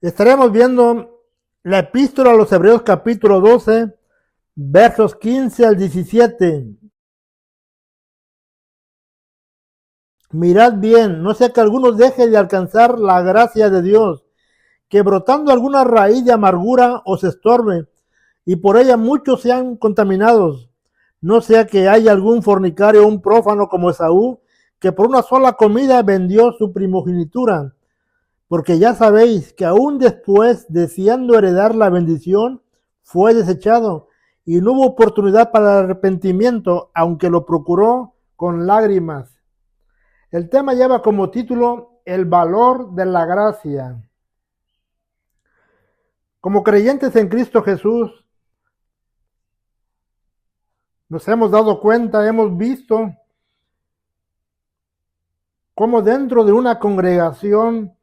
Estaremos viendo la epístola a los Hebreos capítulo 12, versos 15 al 17. Mirad bien, no sea que alguno deje de alcanzar la gracia de Dios, que brotando alguna raíz de amargura os estorbe, y por ella muchos sean contaminados. No sea que haya algún fornicario o un prófano como Esaú, que por una sola comida vendió su primogenitura. Porque ya sabéis que aún después, deseando heredar la bendición, fue desechado, y no hubo oportunidad para el arrepentimiento, aunque lo procuró con lágrimas. El tema lleva como título El valor de la gracia. Como creyentes en Cristo Jesús, nos hemos dado cuenta, hemos visto cómo dentro de una congregación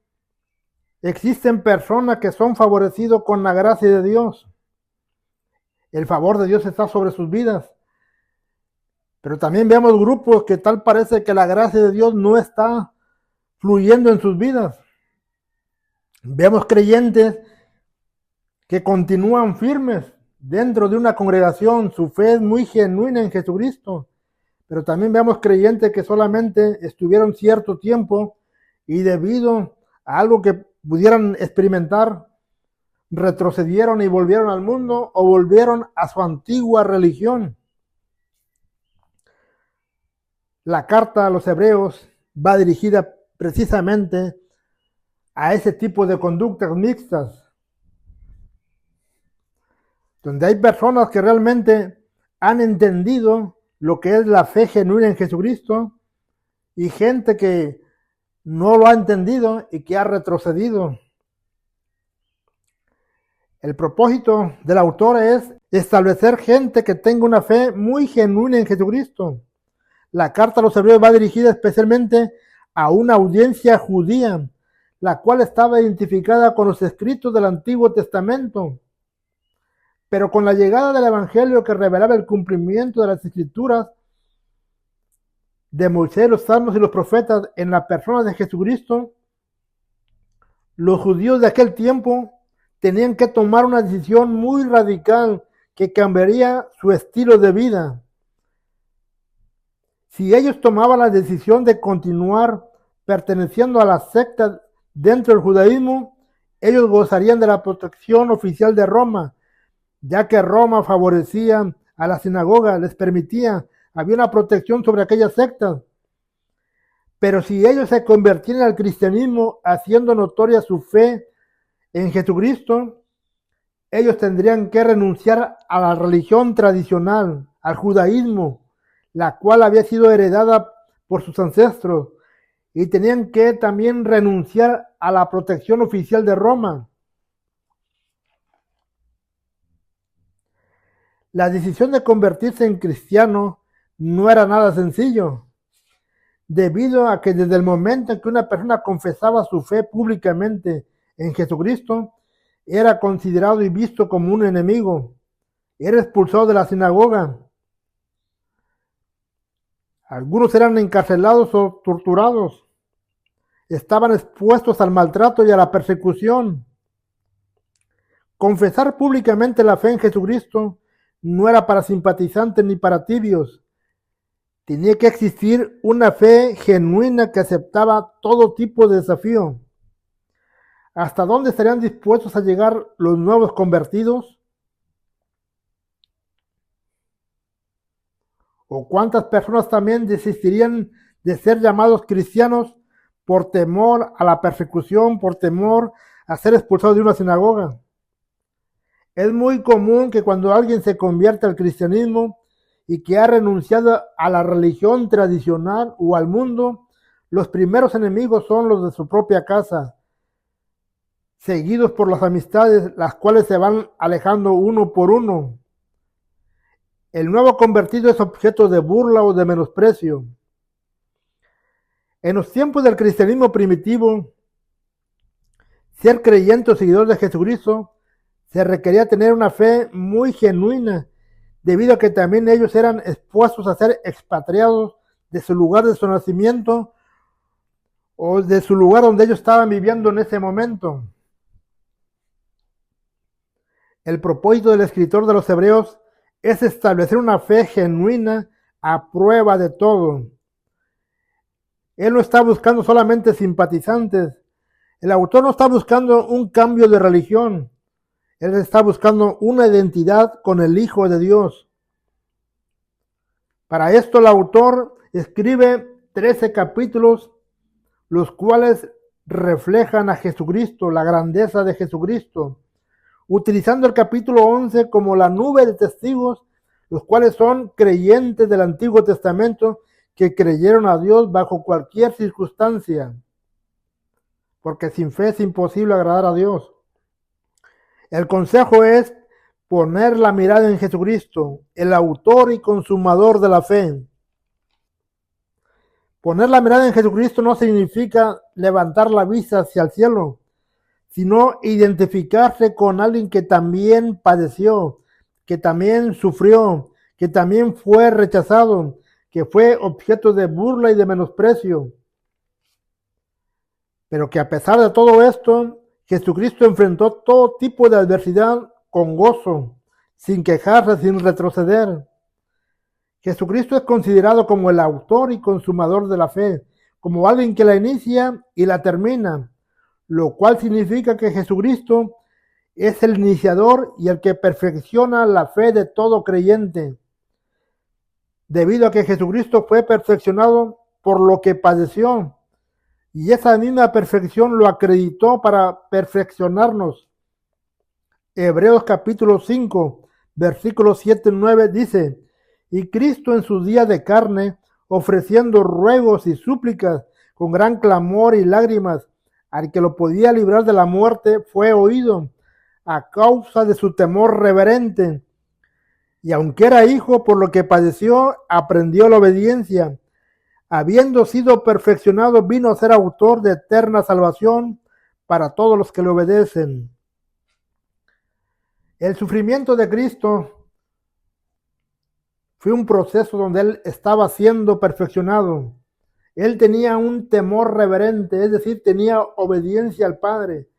existen personas que son favorecidos con la gracia de Dios. El favor de Dios está sobre sus vidas. Pero también vemos grupos que tal parece que la gracia de Dios no está fluyendo en sus vidas. Vemos creyentes que continúan firmes dentro de una congregación, su fe es muy genuina en Jesucristo. Pero también vemos creyentes que solamente estuvieron cierto tiempo y debido a algo que pudieran experimentar, retrocedieron y volvieron al mundo o volvieron a su antigua religión. La carta a los Hebreos va dirigida precisamente a ese tipo de conductas mixtas, donde hay personas que realmente han entendido lo que es la fe genuina en Jesucristo y gente que no lo ha entendido y que ha retrocedido. El propósito del autor es establecer gente que tenga una fe muy genuina en Jesucristo. La carta a los Hebreos va dirigida especialmente a una audiencia judía, la cual estaba identificada con los escritos del Antiguo Testamento. Pero con la llegada del Evangelio que revelaba el cumplimiento de las Escrituras de Moisés, los Salmos y los profetas en la persona de Jesucristo, los judíos de aquel tiempo tenían que tomar una decisión muy radical que cambiaría su estilo de vida. Si ellos tomaban la decisión de continuar perteneciendo a la secta dentro del judaísmo, ellos gozarían de la protección oficial de Roma, ya que Roma favorecía a la sinagoga, les permitía, había una protección sobre aquellas sectas. Pero si ellos se convertían al cristianismo haciendo notoria su fe en Jesucristo, ellos tendrían que renunciar a la religión tradicional, al judaísmo, la cual había sido heredada por sus ancestros, y tenían que también renunciar a la protección oficial de Roma. La decisión de convertirse en cristiano no era nada sencillo, debido a que desde el momento en que una persona confesaba su fe públicamente en Jesucristo, era considerado y visto como un enemigo, era expulsado de la sinagoga. Algunos eran encarcelados o torturados, estaban expuestos al maltrato y a la persecución. Confesar públicamente la fe en Jesucristo no era para simpatizantes ni para tibios. Tenía que existir una fe genuina que aceptaba todo tipo de desafío. ¿Hasta dónde estarían dispuestos a llegar los nuevos convertidos? ¿O cuántas personas también desistirían de ser llamados cristianos por temor a la persecución, por temor a ser expulsados de una sinagoga? Es muy común que cuando alguien se convierte al cristianismo y que ha renunciado a la religión tradicional o al mundo, los primeros enemigos son los de su propia casa, seguidos por las amistades, las cuales se van alejando uno por uno. El nuevo convertido es objeto de burla o de menosprecio. En los tiempos del cristianismo primitivo, ser creyente o seguidor de Jesucristo se requería tener una fe muy genuina, debido a que también ellos eran expuestos a ser expatriados de su lugar de su nacimiento o de su lugar donde ellos estaban viviendo en ese momento. El propósito del escritor de los Hebreos es establecer una fe genuina a prueba de todo. Él no está buscando solamente simpatizantes. El autor no está buscando un cambio de religión. Él está buscando una identidad con el Hijo de Dios. Para esto el autor escribe 13 capítulos, los cuales reflejan a Jesucristo, la grandeza de Jesucristo, utilizando el capítulo 11 como la nube de testigos, los cuales son creyentes del Antiguo Testamento que creyeron a Dios bajo cualquier circunstancia, porque sin fe es imposible agradar a Dios. El consejo es poner la mirada en Jesucristo, el autor y consumador de la fe. Poner la mirada en Jesucristo no significa levantar la vista hacia el cielo, sino identificarse con alguien que también padeció, que también sufrió, que también fue rechazado, que fue objeto de burla y de menosprecio. Pero que a pesar de todo esto, Jesucristo enfrentó todo tipo de adversidad con gozo, sin quejarse, sin retroceder. Jesucristo es considerado como el autor y consumador de la fe, como alguien que la inicia y la termina, lo cual significa que Jesucristo es el iniciador y el que perfecciona la fe de todo creyente. Debido a que Jesucristo fue perfeccionado por lo que padeció, y esa misma perfección lo acreditó para perfeccionarnos. Hebreos capítulo 5, versículos 7 y 9 dice: y Cristo en su día de carne, ofreciendo ruegos y súplicas con gran clamor y lágrimas, al que lo podía librar de la muerte, fue oído a causa de su temor reverente. Y aunque era hijo, por lo que padeció, aprendió la obediencia. Habiendo sido perfeccionado, vino a ser autor de eterna salvación para todos los que le obedecen. El sufrimiento de Cristo fue un proceso donde él estaba siendo perfeccionado. Él tenía un temor reverente, es decir, tenía obediencia al Padre.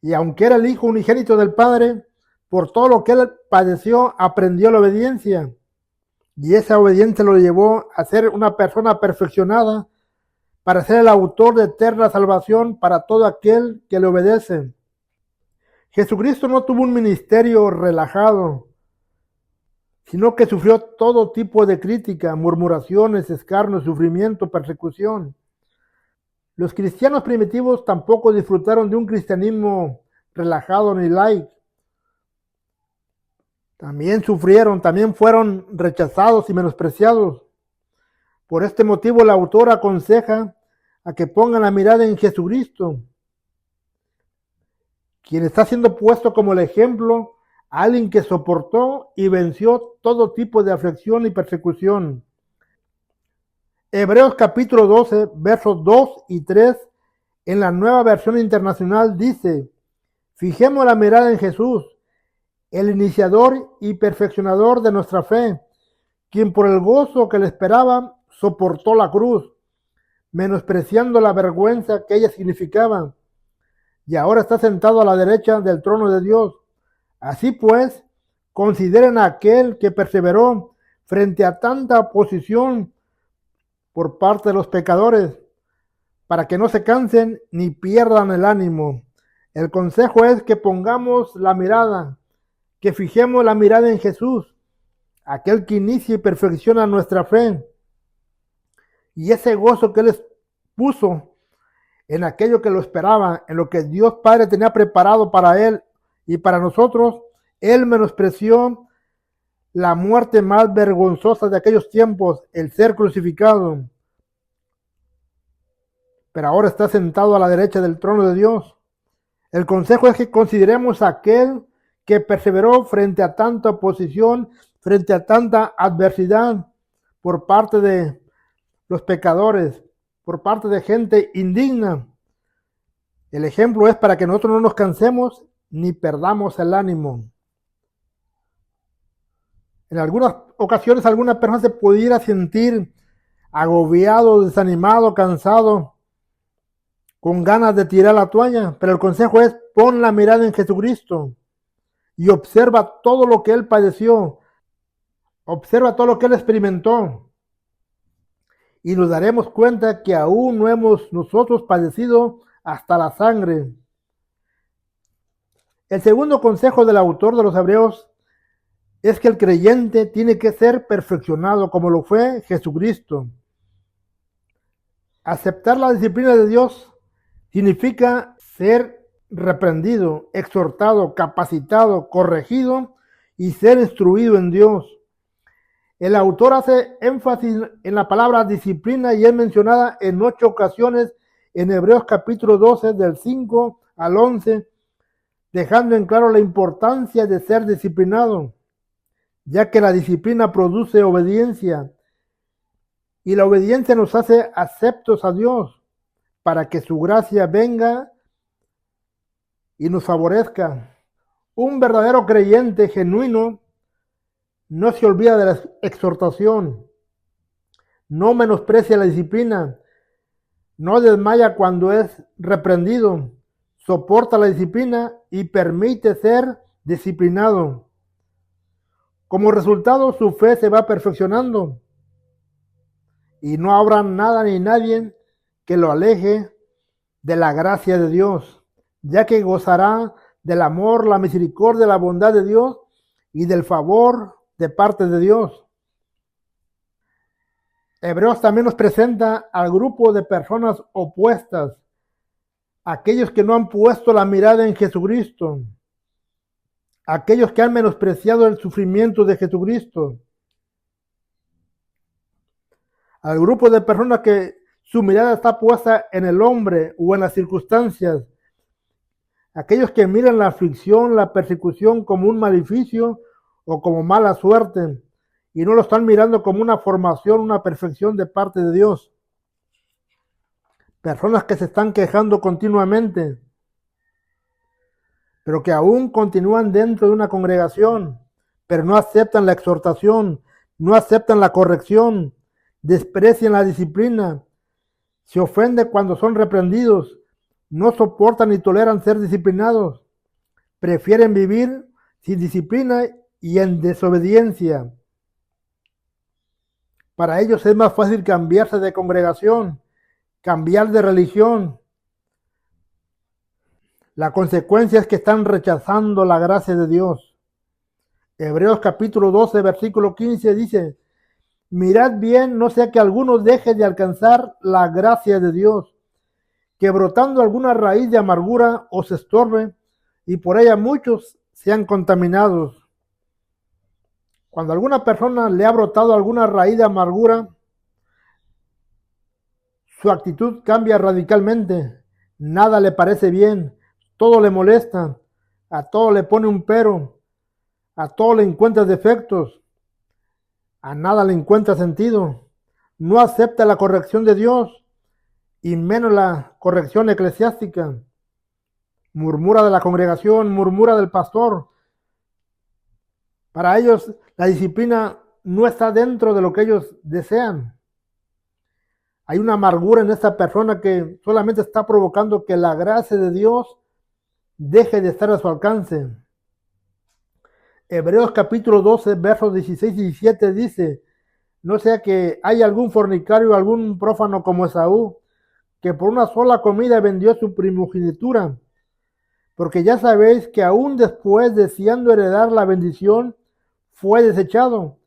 Y aunque era el Hijo unigénito del Padre, por todo lo que él padeció, aprendió la obediencia. Y esa obediencia lo llevó a ser una persona perfeccionada para ser el autor de eterna salvación para todo aquel que le obedece. Jesucristo no tuvo un ministerio relajado, sino que sufrió todo tipo de crítica, murmuraciones, escarnio, sufrimiento, persecución. Los cristianos primitivos tampoco disfrutaron de un cristianismo relajado ni light. También sufrieron, también fueron rechazados y menospreciados. Por este motivo el autor aconseja a que pongan la mirada en Jesucristo, quien está siendo puesto como el ejemplo, alguien que soportó y venció todo tipo de aflicción y persecución. Hebreos capítulo 12, versos 2 y 3, en la Nueva Versión Internacional dice: fijemos la mirada en Jesús, el iniciador y perfeccionador de nuestra fe, quien por el gozo que le esperaba soportó la cruz, menospreciando la vergüenza que ella significaba, y ahora está sentado a la derecha del trono de Dios. Así pues, consideren a aquel que perseveró frente a tanta oposición por parte de los pecadores, para que no se cansen ni pierdan el ánimo. El consejo es que pongamos la mirada, que fijemos la mirada en Jesús, aquel que inicia y perfecciona nuestra fe. Y ese gozo que Él puso en aquello que lo esperaba, en lo que Dios Padre tenía preparado para Él y para nosotros, Él menospreció la muerte más vergonzosa de aquellos tiempos, el ser crucificado. Pero ahora está sentado a la derecha del trono de Dios. El consejo es que consideremos a aquel que perseveró frente a tanta oposición, frente a tanta adversidad por parte de los pecadores, por parte de gente indigna. El ejemplo es para que nosotros no nos cansemos ni perdamos el ánimo. En algunas ocasiones alguna persona se pudiera sentir agobiado, desanimado, cansado, con ganas de tirar la toalla, pero el consejo es pon la mirada en Jesucristo y observa todo lo que Él padeció, observa todo lo que Él experimentó y nos daremos cuenta que aún no hemos nosotros padecido hasta la sangre. El segundo consejo del autor de los Hebreos es que el creyente tiene que ser perfeccionado como lo fue Jesucristo. Aceptar la disciplina de Dios significa ser reprendido, exhortado, capacitado, corregido y ser instruido en Dios. El autor hace énfasis en la palabra disciplina y es mencionada en 8 ocasiones en Hebreos capítulo 12 del 5 al 11, dejando en claro la importancia de ser disciplinado, ya que la disciplina produce obediencia y la obediencia nos hace aceptos a Dios para que su gracia venga y nos favorezca. Un verdadero creyente genuino no se olvida de la exhortación, no menosprecia la disciplina, no desmaya cuando es reprendido, soporta la disciplina y permite ser disciplinado. Como resultado, su fe se va perfeccionando y no habrá nada ni nadie que lo aleje de la gracia de Dios, ya que gozará del amor, la misericordia, la bondad de Dios y del favor de parte de Dios. Hebreos también nos presenta al grupo de personas opuestas, aquellos que no han puesto la mirada en Jesucristo, aquellos que han menospreciado el sufrimiento de Jesucristo, al grupo de personas que su mirada está puesta en el hombre o en las circunstancias, aquellos que miran la aflicción, la persecución como un maleficio o como mala suerte y no lo están mirando como una formación, una perfección de parte de Dios. Personas que se están quejando continuamente, pero que aún continúan dentro de una congregación, pero no aceptan la exhortación, no aceptan la corrección, desprecian la disciplina, se ofenden cuando son reprendidos, no soportan ni toleran ser disciplinados, prefieren vivir sin disciplina y en desobediencia. Para ellos es más fácil cambiarse de congregación, cambiar de religión. La consecuencia es que están rechazando la gracia de Dios. Hebreos capítulo 12, versículo 15 dice, mirad bien, no sea que alguno deje de alcanzar la gracia de Dios, que brotando alguna raíz de amargura os estorbe y por ella muchos sean contaminados. Cuando a alguna persona le ha brotado alguna raíz de amargura, su actitud cambia radicalmente. Nada le parece bien, todo le molesta, a todo le pone un pero, a todo le encuentra defectos, a nada le encuentra sentido. No acepta la corrección de Dios y menos la corrección eclesiástica. Murmura de la congregación, murmura del pastor. Para ellos la disciplina no está dentro de lo que ellos desean. Hay una amargura en esta persona que solamente está provocando que la gracia de Dios deje de estar a su alcance. Hebreos capítulo 12, versos 16 y 17 dice, no sea que haya algún fornicario, algún prófano como Esaú, que por una sola comida vendió su primogenitura, porque ya sabéis que aún después, deseando heredar la bendición, fue desechado,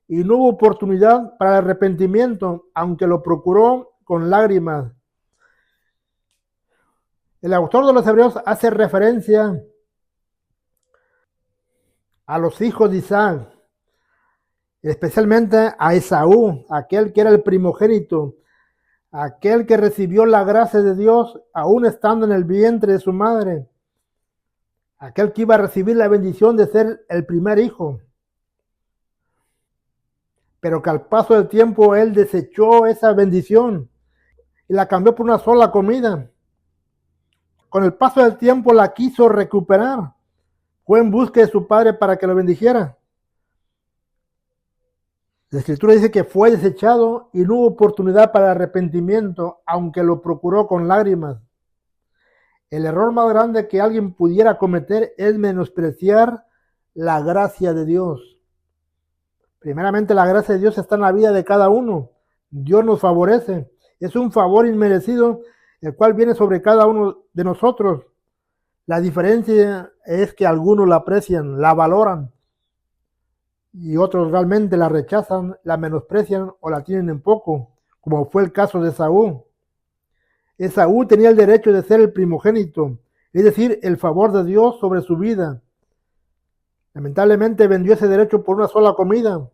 y no hubo oportunidad para el arrepentimiento, aunque lo procuró con lágrimas. El autor de los Hebreos hace referencia a los hijos de Isaac, especialmente a Esaú, aquel que era el primogénito, aquel que recibió la gracia de Dios aún estando en el vientre de su madre, aquel que iba a recibir la bendición de ser el primer hijo, pero que al paso del tiempo él desechó esa bendición y la cambió por una sola comida. Con el paso del tiempo la quiso recuperar, fue en busca de su padre para que lo bendijera. La escritura dice que fue desechado y no hubo oportunidad para arrepentimiento, aunque lo procuró con lágrimas. El error más grande que alguien pudiera cometer es menospreciar la gracia de Dios. Primeramente, la gracia de Dios está en la vida de cada uno. Dios nos favorece. Es un favor inmerecido, el cual viene sobre cada uno de nosotros. La diferencia es que algunos la aprecian, la valoran, y otros realmente la rechazan, la menosprecian o la tienen en poco, como fue el caso de Esaú. Esaú tenía el derecho de ser el primogénito, es decir, el favor de Dios sobre su vida. Lamentablemente vendió ese derecho por una sola comida,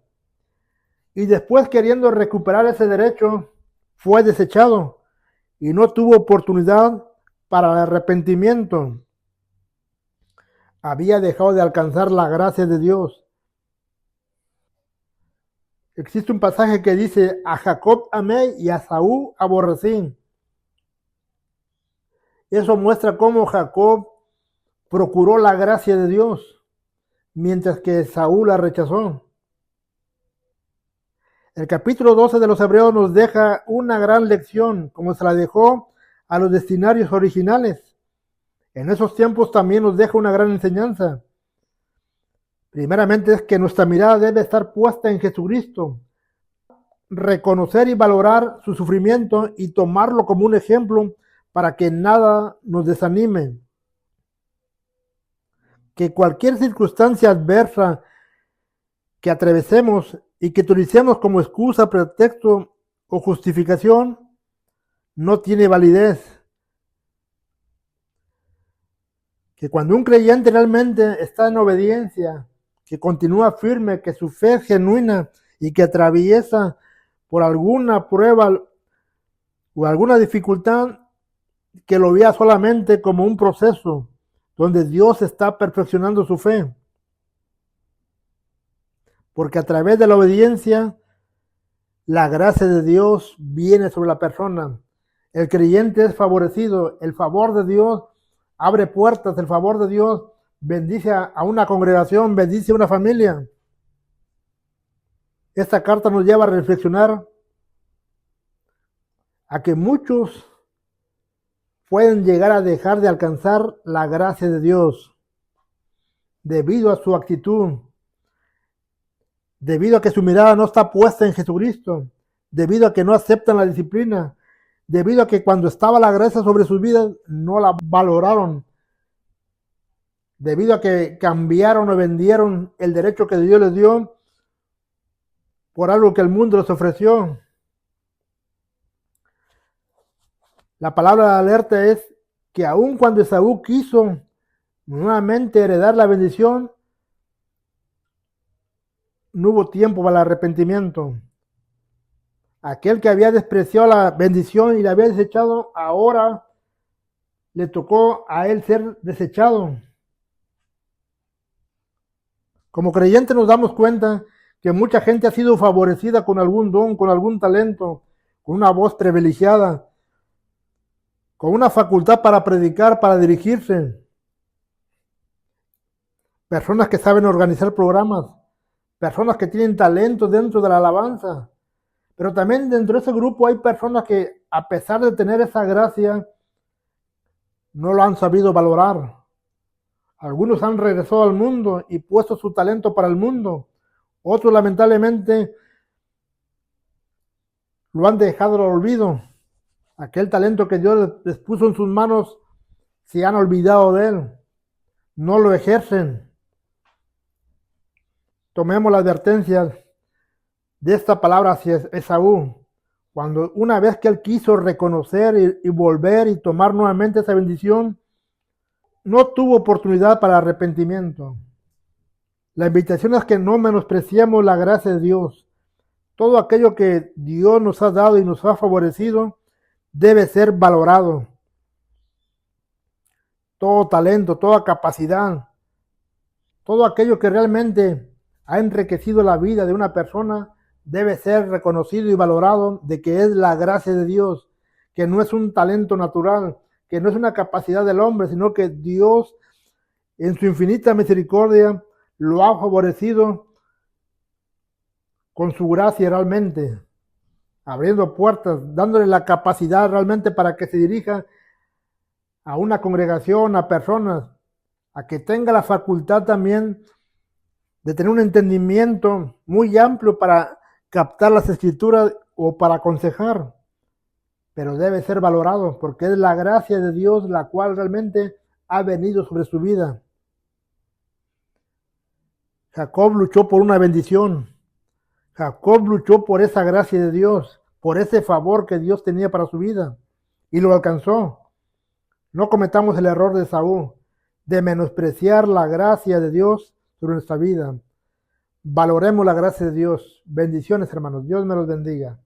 y después, queriendo recuperar ese derecho, fue desechado y no tuvo oportunidad para el arrepentimiento. Había dejado de alcanzar la gracia de Dios. Existe un pasaje que dice: a Jacob amé y a Esaú aborrecí. Eso muestra cómo Jacob procuró la gracia de Dios, mientras que Esaú la rechazó. El capítulo 12 de los Hebreos nos deja una gran lección, como se la dejó a los destinarios originales. En esos tiempos también nos deja una gran enseñanza. Primeramente es que nuestra mirada debe estar puesta en Jesucristo, reconocer y valorar su sufrimiento y tomarlo como un ejemplo para que nada nos desanime. Que cualquier circunstancia adversa que atravesemos y que utilicemos como excusa, pretexto o justificación no tiene validez. Que cuando un creyente realmente está en obediencia, que continúa firme, que su fe es genuina y que atraviesa por alguna prueba o alguna dificultad, que lo vea solamente como un proceso donde Dios está perfeccionando su fe. Porque a través de la obediencia, la gracia de Dios viene sobre la persona. El creyente es favorecido. El favor de Dios abre puertas. El favor de Dios bendice a una congregación, bendice a una familia. Esta carta nos lleva a reflexionar a que muchos pueden llegar a dejar de alcanzar la gracia de Dios debido a su actitud, debido a que su mirada no está puesta en Jesucristo, debido a que no aceptan la disciplina, debido a que cuando estaba la gracia sobre sus vidas no la valoraron, debido a que cambiaron o vendieron el derecho que Dios les dio por algo que el mundo les ofreció. La palabra de alerta es que aun cuando Esaú quiso nuevamente heredar la bendición, no hubo tiempo para el arrepentimiento. Aquel que había despreciado la bendición y la había desechado, ahora le tocó a él ser desechado. Como creyentes nos damos cuenta que mucha gente ha sido favorecida con algún don, con algún talento, con una voz privilegiada, con una facultad para predicar, para dirigirse. Personas que saben organizar programas, personas que tienen talento dentro de la alabanza. Pero también dentro de ese grupo hay personas que, a pesar de tener esa gracia, no lo han sabido valorar. Algunos han regresado al mundo y puesto su talento para el mundo. Otros, lamentablemente, lo han dejado al olvido. Aquel talento que Dios les puso en sus manos, se han olvidado de él. No lo ejercen. Tomemos la advertencia de esta palabra hacia Esaú. Cuando una vez que él quiso reconocer y volver y tomar nuevamente esa bendición, no tuvo oportunidad para arrepentimiento. La invitación es que no menospreciemos la gracia de Dios. Todo aquello que Dios nos ha dado y nos ha favorecido debe ser valorado. Todo talento, toda capacidad, todo aquello que realmente ha enriquecido la vida de una persona debe ser reconocido y valorado de que es la gracia de Dios, que no es un talento natural, que no es una capacidad del hombre, sino que Dios en su infinita misericordia lo ha favorecido con su gracia realmente, abriendo puertas, dándole la capacidad realmente para que se dirija a una congregación, a personas, a que tenga la facultad también de tener un entendimiento muy amplio para captar las escrituras o para aconsejar, pero debe ser valorado porque es la gracia de Dios la cual realmente ha venido sobre su vida. Jacob luchó por una bendición. Jacob luchó por esa gracia de Dios, por ese favor que Dios tenía para su vida, y lo alcanzó. No cometamos el error de Saúl, de menospreciar la gracia de Dios sobre nuestra vida. Valoremos la gracia de Dios. Bendiciones, hermanos. Dios me los bendiga.